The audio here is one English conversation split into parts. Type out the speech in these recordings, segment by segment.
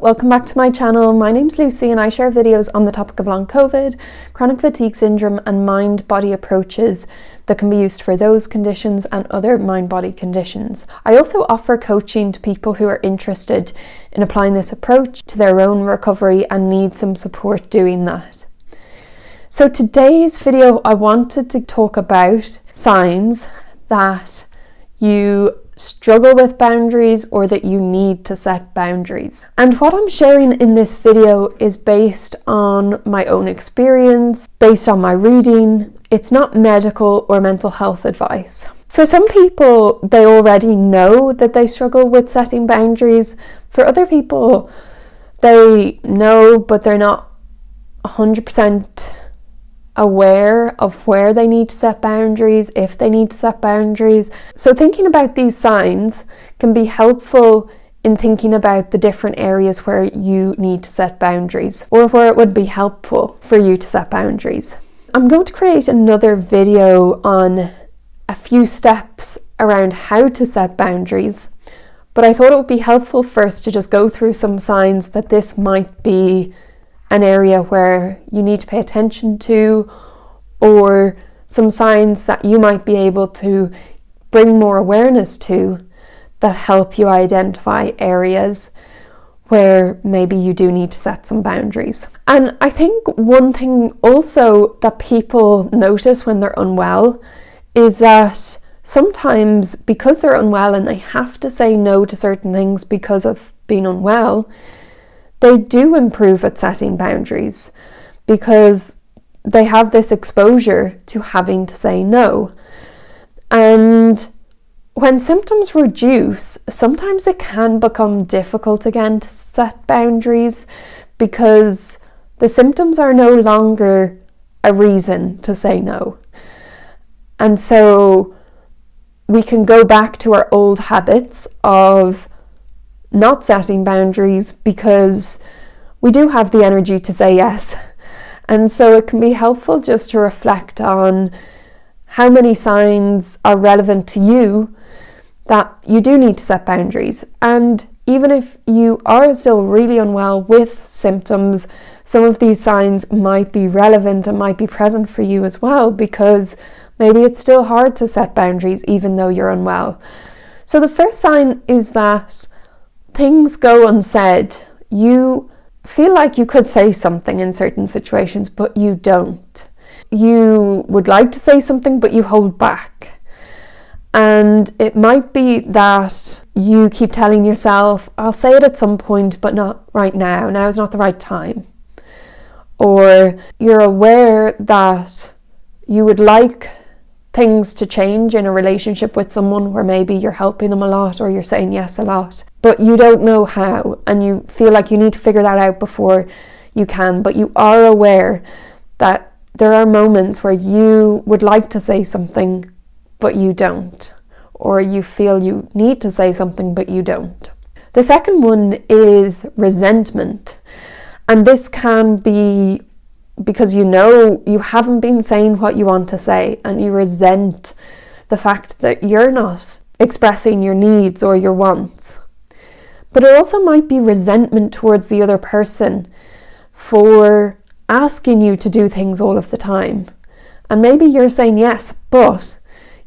Welcome back to my channel. My name's Lucy and I share videos on the topic of long COVID, chronic fatigue syndrome and mind-body approaches that can be used for those conditions and other mind-body conditions. I also offer coaching to people who are interested in applying this approach to their own recovery and need some support doing that. So today's video, I wanted to talk about signs that you struggle with boundaries or that you need to set boundaries. And what I'm sharing in this video is based on my own experience, based on my reading. It's not medical or mental health advice. For some people, they already know that they struggle with setting boundaries. For other people, they know, but they're not 100% aware of where they need to set boundaries, if they need to set boundaries. So thinking about these signs can be helpful in thinking about the different areas where you need to set boundaries or where it would be helpful for you to set boundaries. I'm going to create another video on a few steps around how to set boundaries, but I thought it would be helpful first to just go through some signs that this might be an area where you need to pay attention to, or some signs that you might be able to bring more awareness to that help you identify areas where maybe you do need to set some boundaries. And I think one thing also that people notice when they're unwell is that sometimes because they're unwell and they have to say no to certain things because of being unwell, they do improve at setting boundaries because they have this exposure to having to say no. And when symptoms reduce, sometimes it can become difficult again to set boundaries because the symptoms are no longer a reason to say no. And so we can go back to our old habits of not setting boundaries because we do have the energy to say yes. And so it can be helpful just to reflect on how many signs are relevant to you that you do need to set boundaries. And even if you are still really unwell with symptoms, some of these signs might be relevant and might be present for you as well, because maybe it's still hard to set boundaries even though you're unwell. So the first sign is that things go unsaid. You feel like you could say something in certain situations, but you don't. You would like to say something, but you hold back. And it might be that you keep telling yourself, I'll say it at some point, but not right now. Now is not the right time. Or you're aware that you would like things to change in a relationship with someone where maybe you're helping them a lot or you're saying yes a lot, but you don't know how, and you feel like you need to figure that out before you can. But you are aware that there are moments where you would like to say something but you don't, or you feel you need to say something but you don't. The second one is resentment, and this can be because you know you haven't been saying what you want to say and you resent the fact that you're not expressing your needs or your wants. But it also might be resentment towards the other person for asking you to do things all of the time. And maybe you're saying yes, but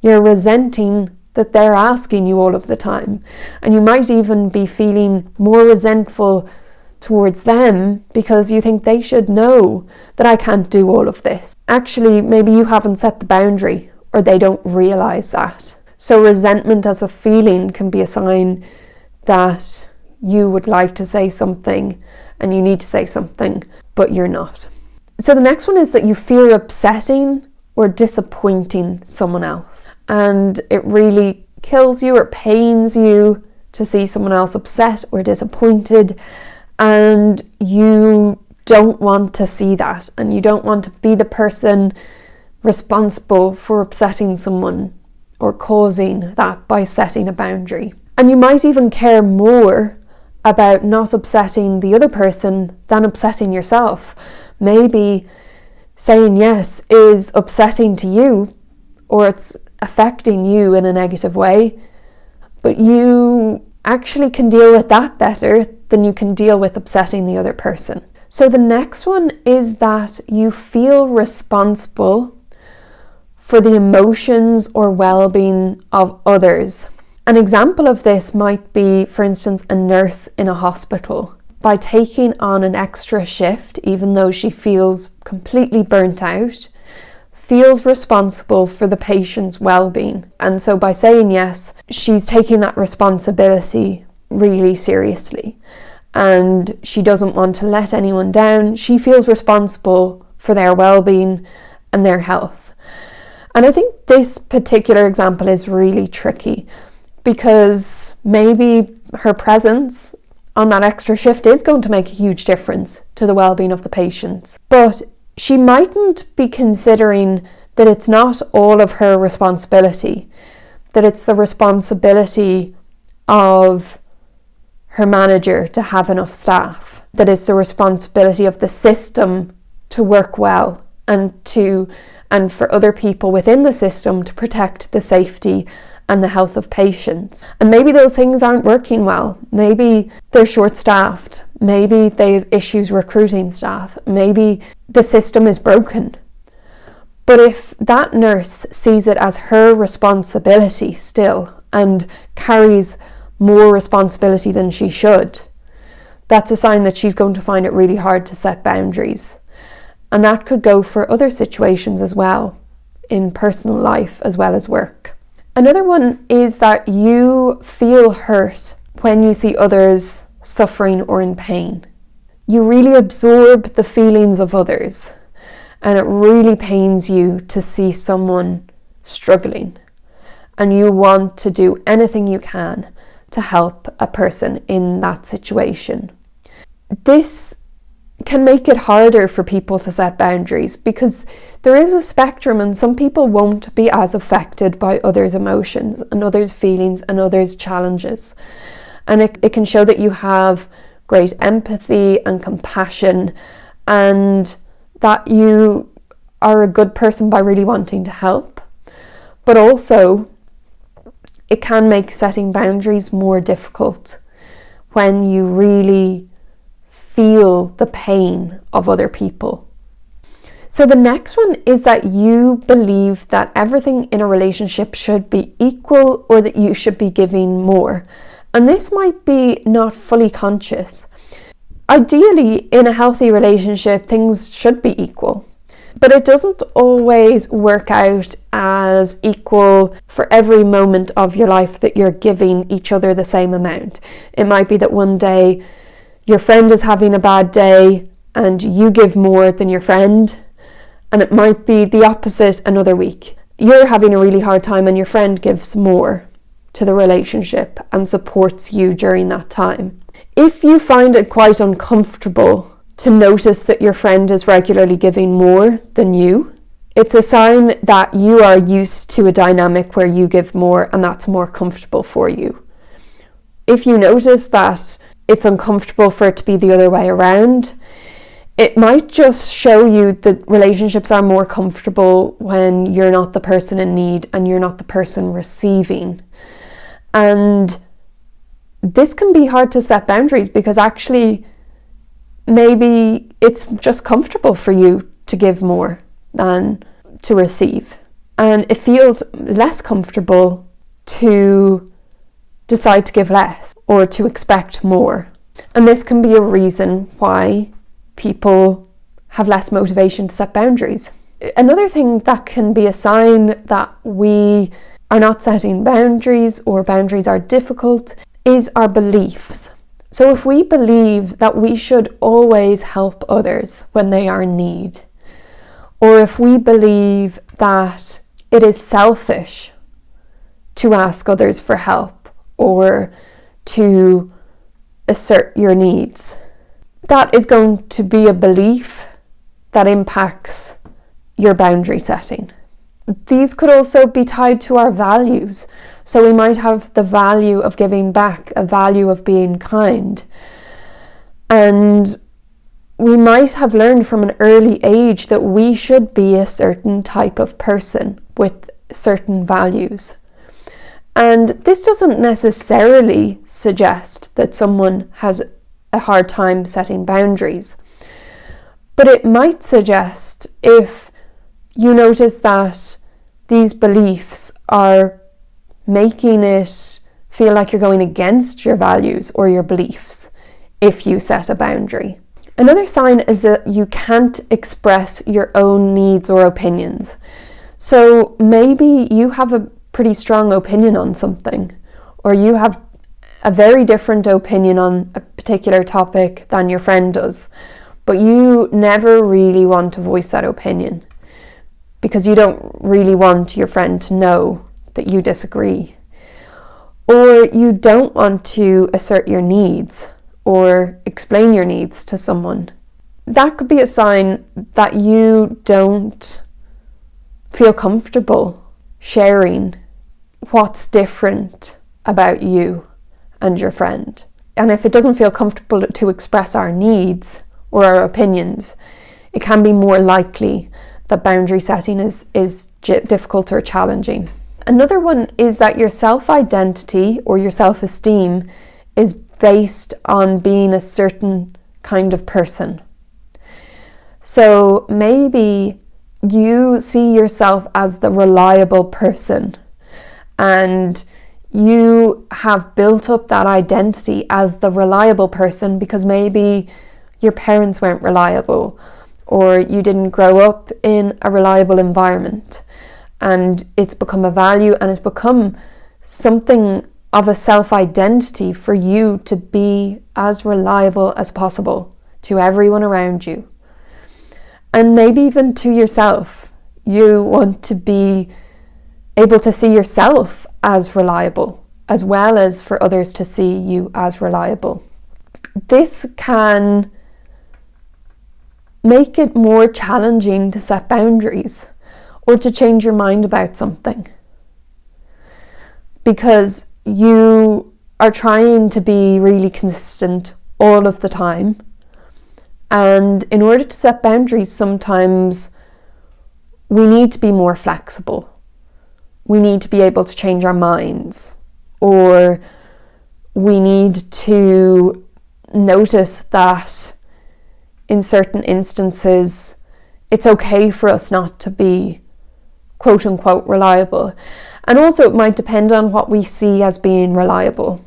you're resenting that they're asking you all of the time. And you might even be feeling more resentful towards them because you think they should know that I can't do all of this. Actually, maybe you haven't set the boundary or they don't realize that. So resentment as a feeling can be a sign that you would like to say something and you need to say something, but you're not. So the next one is that you fear upsetting or disappointing someone else. And it really kills you or pains you to see someone else upset or disappointed. And you don't want to see that, and you don't want to be the person responsible for upsetting someone or causing that by setting a boundary. And you might even care more about not upsetting the other person than upsetting yourself. Maybe saying yes is upsetting to you, or it's affecting you in a negative way, but you actually can deal with that better than you can deal with upsetting the other person. So the next one is that you feel responsible for the emotions or well-being of others. An example of this might be, for instance, a nurse in a hospital. By taking on an extra shift, even though she feels completely burnt out, feels responsible for the patient's well-being. And so by saying yes, she's taking that responsibility really seriously. And she doesn't want to let anyone down. She feels responsible for their well-being and their health. And I think this particular example is really tricky because maybe her presence on that extra shift is going to make a huge difference to the well-being of the patients. But she mightn't be considering that it's not all of her responsibility, that it's the responsibility of her manager to have enough staff, that it's the responsibility of the system to work well and for other people within the system to protect the safety and the health of patients. And maybe those things aren't working well. Maybe they're short-staffed. Maybe they have issues recruiting staff. Maybe the system is broken. But if that nurse sees it as her responsibility still and carries more responsibility than she should, that's a sign that she's going to find it really hard to set boundaries. And that could go for other situations as well, in personal life as well as work. Another one is that you feel hurt when you see others suffering or in pain. You really absorb the feelings of others, and it really pains you to see someone struggling, and you want to do anything you can to help a person in that situation. This can make it harder for people to set boundaries because there is a spectrum, and some people won't be as affected by others' emotions and others' feelings and others' challenges. And it can show that you have great empathy and compassion and that you are a good person by really wanting to help. But also, it can make setting boundaries more difficult when you really feel the pain of other people. So the next one is that you believe that everything in a relationship should be equal or that you should be giving more. And this might be not fully conscious. Ideally, in a healthy relationship, things should be equal. But it doesn't always work out as equal for every moment of your life that you're giving each other the same amount. It might be that one day your friend is having a bad day and you give more than your friend, and it might be the opposite another week. You're having a really hard time and your friend gives more to the relationship and supports you during that time. If you find it quite uncomfortable to notice that your friend is regularly giving more than you, it's a sign that you are used to a dynamic where you give more and that's more comfortable for you. If you notice that it's uncomfortable for it to be the other way around, it might just show you that relationships are more comfortable when you're not the person in need and you're not the person receiving. And this can be hard to set boundaries because actually maybe it's just comfortable for you to give more than to receive. And it feels less comfortable to decide to give less or to expect more. And this can be a reason why people have less motivation to set boundaries. Another thing that can be a sign that we are not setting boundaries or boundaries are difficult is our beliefs. So if we believe that we should always help others when they are in need, or if we believe that it is selfish to ask others for help or to assert your needs, that is going to be a belief that impacts your boundary setting. These could also be tied to our values. So we might have the value of giving back, a value of being kind. And we might have learned from an early age that we should be a certain type of person with certain values. And this doesn't necessarily suggest that someone has a hard time setting boundaries, but it might suggest if you notice that these beliefs are making it feel like you're going against your values or your beliefs if you set a boundary. Another sign is that you can't express your own needs or opinions. So maybe you have a pretty strong opinion on something, or you have a very different opinion on a particular topic than your friend does, but you never really want to voice that opinion because you don't really want your friend to know that you disagree. Or you don't want to assert your needs or explain your needs to someone. That could be a sign that you don't feel comfortable sharing what's different about you and your friend. And if it doesn't feel comfortable to express our needs or our opinions, it can be more likely that boundary setting is difficult or challenging. Another one is that your self-identity or your self-esteem is based on being a certain kind of person. So maybe you see yourself as the reliable person, and you have built up that identity as the reliable person because maybe your parents weren't reliable, or you didn't grow up in a reliable environment, and it's become a value and it's become something of a self-identity for you to be as reliable as possible to everyone around you. And maybe even to yourself. You want to be able to see yourself as reliable, as well as for others to see you as reliable. This can make it more challenging to set boundaries or to change your mind about something, because you are trying to be really consistent all of the time. And in order to set boundaries, sometimes we need to be more flexible. We need to be able to change our minds, or we need to notice that in certain instances it's okay for us not to be quote unquote reliable. And also it might depend on what we see as being reliable.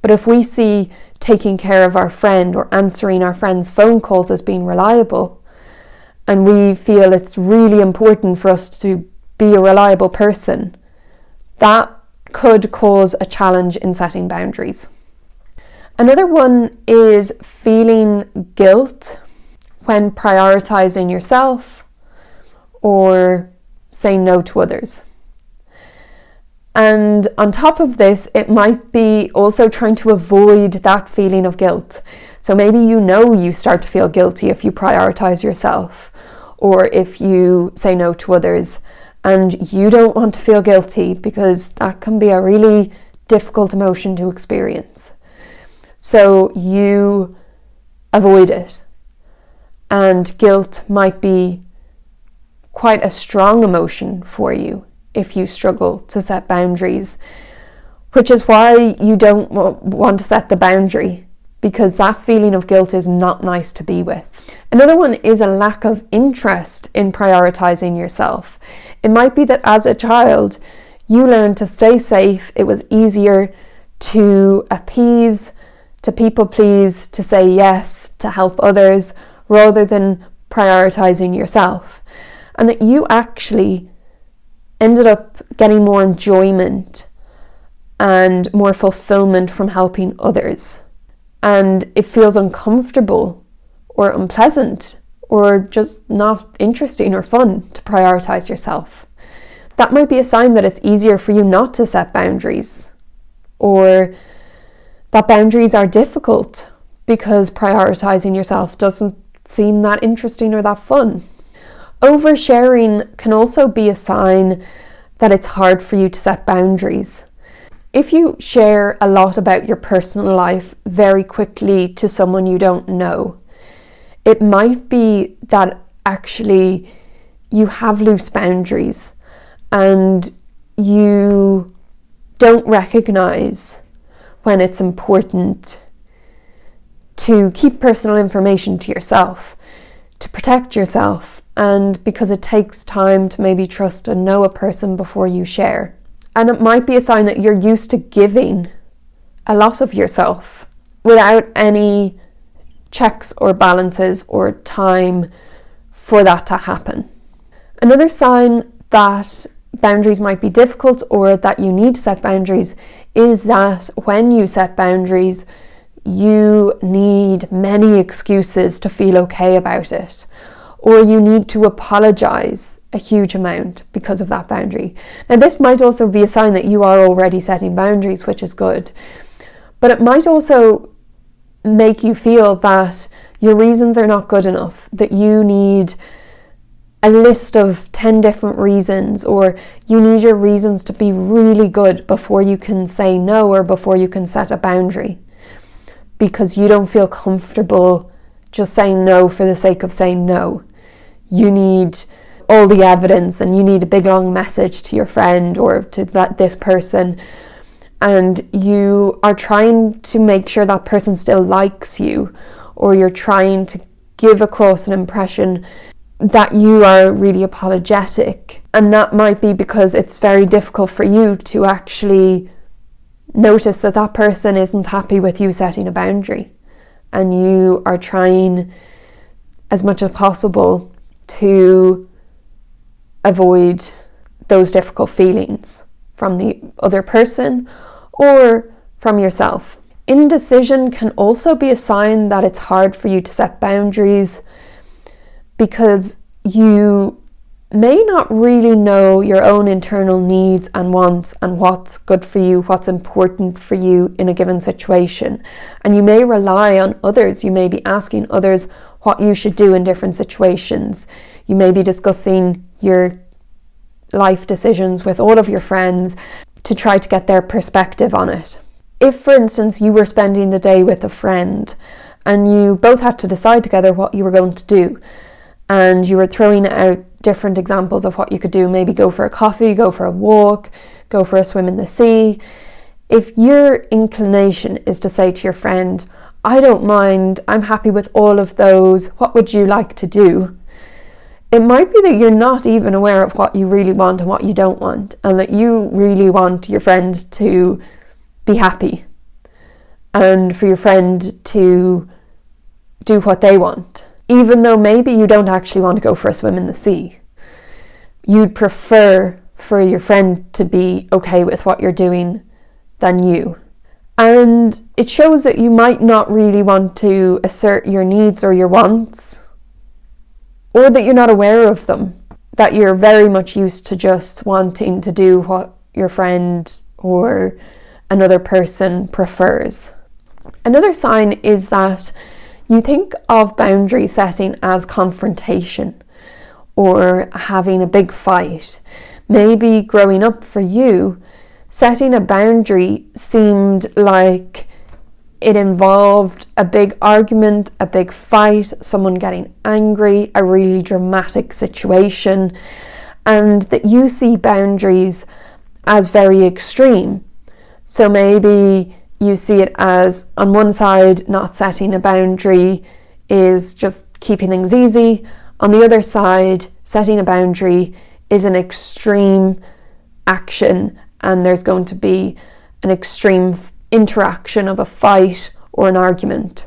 But if we see taking care of our friend or answering our friend's phone calls as being reliable, and we feel it's really important for us to be a reliable person, that could cause a challenge in setting boundaries. Another one is feeling guilt when prioritising yourself or saying no to others. And on top of this, it might be also trying to avoid that feeling of guilt. So maybe you start to feel guilty if you prioritise yourself or if you say no to others, and you don't want to feel guilty because that can be a really difficult emotion to experience. So you avoid it. And guilt might be quite a strong emotion for you if you struggle to set boundaries, which is why you don't want to set the boundary, because that feeling of guilt is not nice to be with. Another one is a lack of interest in prioritising yourself. It might be that as a child, you learned to stay safe. It was easier to appease, to people please, to say yes, to help others, rather than prioritising yourself. And that you actually ended up getting more enjoyment and more fulfillment from helping others. And it feels uncomfortable or unpleasant or just not interesting or fun to prioritise yourself. That might be a sign that it's easier for you not to set boundaries, or that boundaries are difficult because prioritising yourself doesn't seem that interesting or that fun. Oversharing can also be a sign that it's hard for you to set boundaries. If you share a lot about your personal life very quickly to someone you don't know, it might be that actually you have loose boundaries and you don't recognise when it's important to keep personal information to yourself, to protect yourself, and because it takes time to maybe trust and know a person before you share. And it might be a sign that you're used to giving a lot of yourself without any checks or balances or time for that to happen. Another sign that boundaries might be difficult or that you need to set boundaries is that when you set boundaries, you need many excuses to feel okay about it, or you need to apologise a huge amount because of that boundary. Now, this might also be a sign that you are already setting boundaries, which is good, but it might also make you feel that your reasons are not good enough, that you need a list of 10 different reasons, or you need your reasons to be really good before you can say no or before you can set a boundary, because you don't feel comfortable just saying no for the sake of saying no. You need all the evidence, and you need a big long message to your friend or to this person, and you are trying to make sure that person still likes you, or you're trying to give across an impression that you are really apologetic. And that might be because it's very difficult for you to actually notice that that person isn't happy with you setting a boundary, and you are trying as much as possible to avoid those difficult feelings from the other person or from yourself. Indecision can also be a sign that it's hard for you to set boundaries because you may not really know your own internal needs and wants and what's good for you, what's important for you in a given situation. And you may rely on others. You may be asking others what you should do in different situations. You may be discussing your life decisions with all of your friends to try to get their perspective on it. If, for instance, you were spending the day with a friend and you both had to decide together what you were going to do, and you were throwing out different examples of what you could do, maybe go for a coffee, go for a walk, go for a swim in the sea. If your inclination is to say to your friend, I don't mind, I'm happy with all of those, what would you like to do? It might be that you're not even aware of what you really want and what you don't want, and that you really want your friend to be happy and for your friend to do what they want. Even though maybe you don't actually want to go for a swim in the sea, you'd prefer for your friend to be okay with what you're doing than you. And it shows that you might not really want to assert your needs or your wants, or that you're not aware of them, that you're very much used to just wanting to do what your friend or another person prefers. Another sign is that you think of boundary setting as confrontation or having a big fight. Maybe growing up for you, setting a boundary seemed like it involved a big argument, a big fight, someone getting angry, a really dramatic situation, and that you see boundaries as very extreme. So maybe you see it as, on one side, not setting a boundary is just keeping things easy. On the other side, setting a boundary is an extreme action, and there's going to be an extreme interaction of a fight or an argument.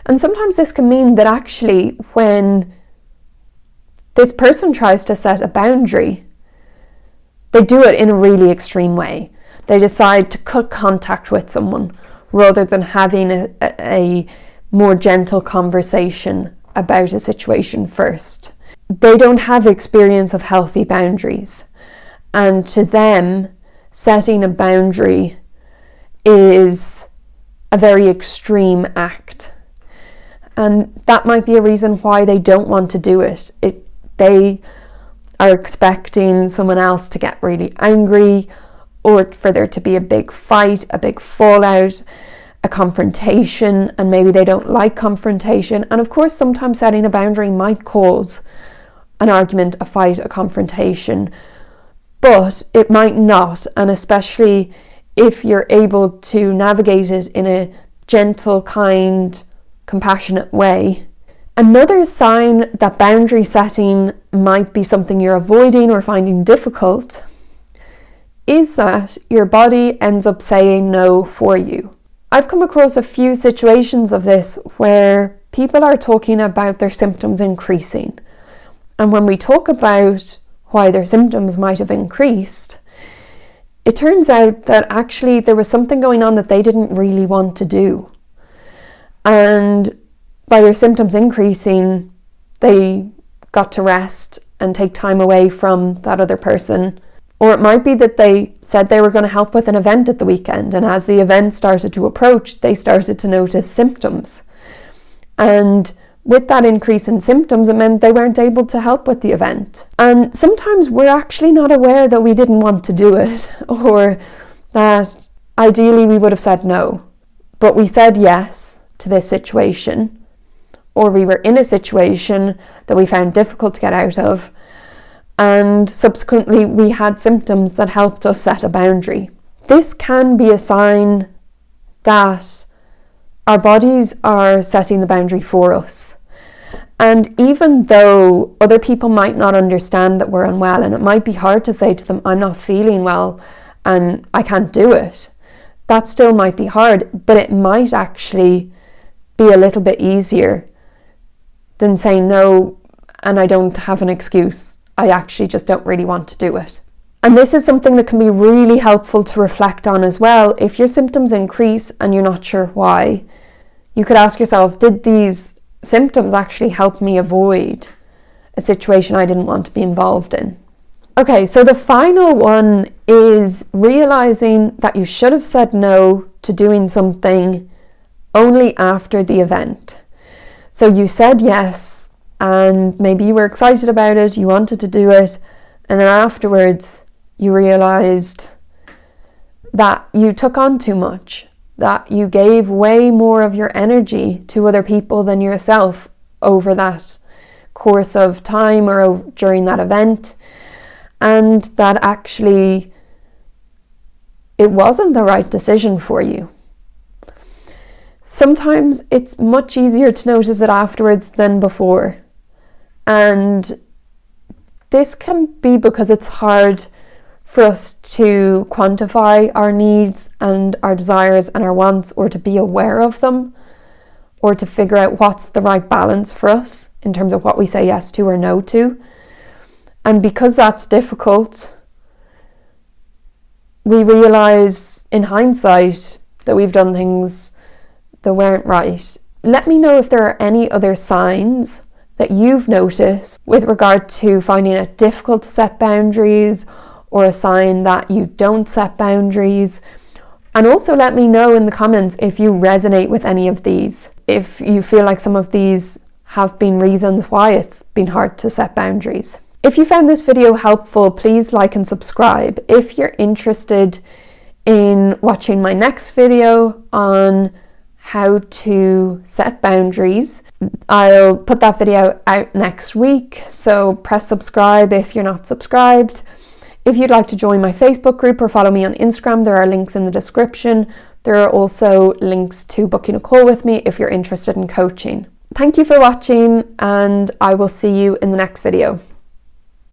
And sometimes this can mean that actually when this person tries to set a boundary, they do it in a really extreme way. They decide to cut contact with someone rather than having a more gentle conversation about a situation first. They don't have experience of healthy boundaries, and to them, setting a boundary is a very extreme act. And that might be a reason why they don't want to do it. They are expecting someone else to get really angry, or for there to be a big fight, a big fallout, a confrontation, and maybe they don't like confrontation. And of course, sometimes setting a boundary might cause an argument, a fight, a confrontation, but it might not. And especially if you're able to navigate it in a gentle, kind, compassionate way. Another sign that boundary setting might be something you're avoiding or finding difficult is that your body ends up saying no for you. I've come across a few situations of this where people are talking about their symptoms increasing. And when we talk about why their symptoms might have increased, it turns out that actually there was something going on that they didn't really want to do. And by their symptoms increasing, they got to rest and take time away from that other person. Or it might be that they said they were going to help with an event at the weekend, and as the event started to approach, they started to notice symptoms. And with that increase in symptoms, it meant they weren't able to help with the event. And sometimes we're actually not aware that we didn't want to do it, or that ideally we would have said no. But we said yes to this situation, or we were in a situation that we found difficult to get out of, and subsequently we had symptoms that helped us set a boundary. This can be a sign that our bodies are setting the boundary for us. And even though other people might not understand that we're unwell, and it might be hard to say to them, I'm not feeling well and I can't do it, that still might be hard, but it might actually be a little bit easier than saying no and I don't have an excuse. I actually just don't really want to do it. And this is something that can be really helpful to reflect on as well. If your symptoms increase and you're not sure why, you could ask yourself, did these symptoms actually help me avoid a situation I didn't want to be involved in? Okay, so the final one is realizing that you should have said no to doing something only after the event. So you said yes, and maybe you were excited about it, you wanted to do it, and then afterwards you realized that you took on too much, that you gave way more of your energy to other people than yourself over that course of time or during that event, and that actually it wasn't the right decision for you. Sometimes it's much easier to notice it afterwards than before. And this can be because it's hard for us to quantify our needs and our desires and our wants, or to be aware of them, or to figure out what's the right balance for us in terms of what we say yes to or no to. And because that's difficult, we realise in hindsight that we've done things that weren't right. Let me know if there are any other signs that you've noticed with regard to finding it difficult to set boundaries, or a sign that you don't set boundaries. And also let me know in the comments if you resonate with any of these, if you feel like some of these have been reasons why it's been hard to set boundaries. If you found this video helpful, please like and subscribe. If you're interested in watching my next video on how to set boundaries, I'll put that video out next week, so press subscribe if you're not subscribed. If you'd like to join my Facebook group or follow me on Instagram, there are links in the description. There are also links to booking a call with me if you're interested in coaching. Thank you for watching, and I will see you in the next video.